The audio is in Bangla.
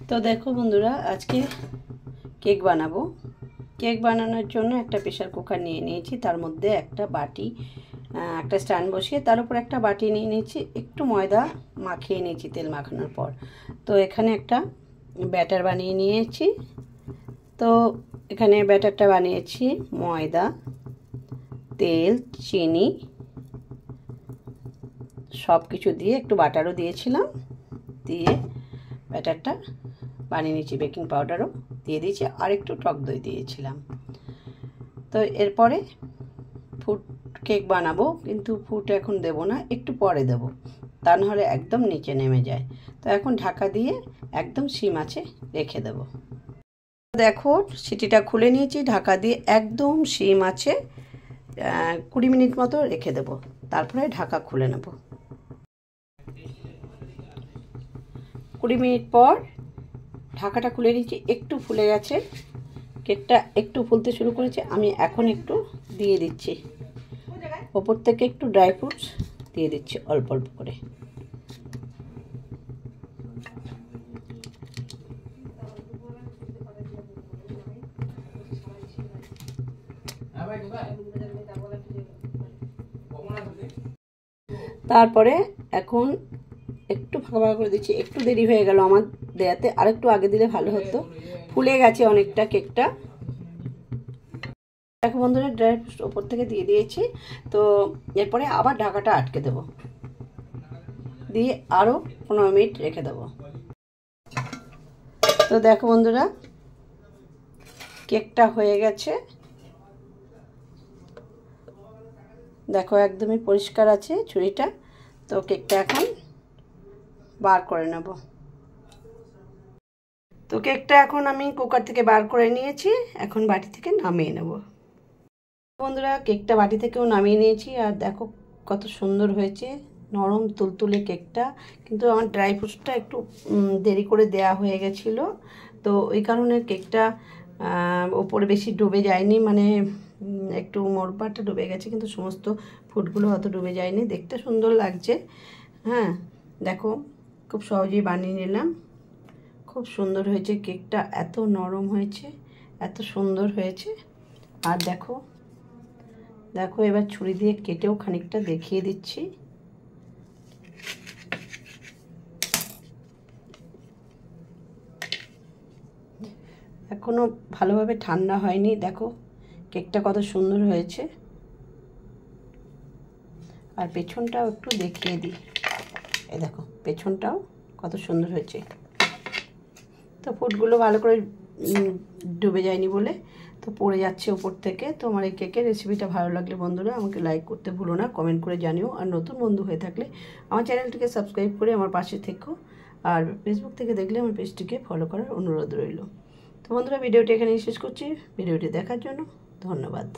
তো দেখো বন্ধুরা, আজকে কেক বানাবো। কেক বানানোর জন্য একটা প্রেসার কুকার নিয়ে নিয়েছি, তার মধ্যে একটা বাটি, একটা স্ট্যান্ড বসিয়ে তার উপর একটা বাটি নিয়ে নিয়েছি, একটু ময়দা মাখিয়ে নিয়েছি তেল মাখানোর পর। তো এখানে একটা ব্যাটার বানিয়ে নিয়েছি। তো এখানে ব্যাটারটা বানিয়েছি ময়দা, তেল, চিনি সব কিছু দিয়ে, একটু বাটারও দিয়েছিলাম, দিয়ে ব্যাটারটা বানিয়ে নিয়েছি। বেকিং পাউডারও দিয়ে দিয়েছি, আর একটু টক দই দিয়েছিলাম। তো এরপরে ফুড কেক বানাবো, কিন্তু ফুড এখন দেব না, একটু পরে দেব, তা নাহলে একদম নিচে নেমে যায়। তো এখন ঢাকা দিয়ে একদম সিম আঁচে রেখে দেব। দেখো, সিটিটা খুলে নিয়েছি, ঢাকা দিয়ে একদম সিম আঁচে 20 মিনিট মতো রেখে দেব, তারপরে ঢাকা খুলে নেব। 20 মিনিট পর ঢাকাটা খুলে নিয়েছি, একটু ফুলে গেছে, কেকটা একটু ফুলতে শুরু করেছে। আমি এখন একটু দিয়ে দিচ্ছি, ওপর থেকে একটু ড্রাই ফ্রুটস দিয়ে দিচ্ছি অল্প অল্প করে। তারপরে এখন একটু ফাঁকা ফাঁকা করে দিচ্ছি, একটু দেরি হয়ে গেল আমার দেয়াতে, আর একটু আগে দিলে ভালো হতো। ফুলে গেছে অনেকটা কেকটা। দেখো বন্ধুরা, ড্রাই ফ্রুটস ওপর থেকে দিয়ে দিয়েছি। তো এরপরে আবার ঢাকাটা আটকে দেব, দিয়ে আরও 15 মিনিট রেখে দেব। তো দেখো বন্ধুরা, কেকটা হয়ে গেছে। দেখো একদমই পরিষ্কার আছে ছুরিটা। তো কেকটা এখন বার করে নেব। তো কেকটা এখন আমি কুকার থেকে বার করে নিয়েছি, এখন বাটি থেকে নামিয়ে নেব। বন্ধুরা, কেকটা বাটি থেকেও নামিয়ে নিয়েছি, আর দেখো কত সুন্দর হয়েছে, নরম তুলতুলে কেকটা। কিন্তু আমার ড্রাই ফ্রুটসটা একটু দেরি করে দেয়া হয়ে গেছিলো, তো ওই কারণে কেকটা ওপরে বেশি ডুবে যায়নি, মানে একটু মোরপাটা ডুবে গেছে, কিন্তু সমস্ত ফুডগুলো অত ডুবে যায়নি। দেখতে সুন্দর লাগছে। হ্যাঁ, দেখো খুব সহজেই বানিয়ে নিলাম, খুব সুন্দর হয়েছে কেকটা, এত নরম হয়েছে, এত সুন্দর হয়েছে। আর দেখো দেখো এবার ছুরি দিয়ে কেটেও খানিকটা দেখিয়ে দিচ্ছি। এখনো ভালোভাবে ঠান্ডা হয়নি। দেখো কেকটা কত সুন্দর হয়েছে। আর পেছনটাও একটু দেখিয়ে দিই, এই দেখো পেছনটাও কত সুন্দর হয়েছে। তো ফুডগুলো ভালো করে ডুবে যায়নি বলে তো পড়ে যাচ্ছে উপর থেকে। তো আমার এই কেকের রেসিপিটা ভালো লাগলে বন্ধুরা আমাকে লাইক করতে ভুলো না, কমেন্ট করে জানিও। আর নতুন বন্ধু হয়ে থাকলে আমার চ্যানেলটিকে সাবস্ক্রাইব করে আমার পাশে থেকো। আর ফেসবুক থেকে দেখলে আমার পেজটিকে ফলো করার অনুরোধ রইল। তো বন্ধুরা, ভিডিওটি এখানেই শেষ করছি। ভিডিওটি দেখার জন্য ধন্যবাদ।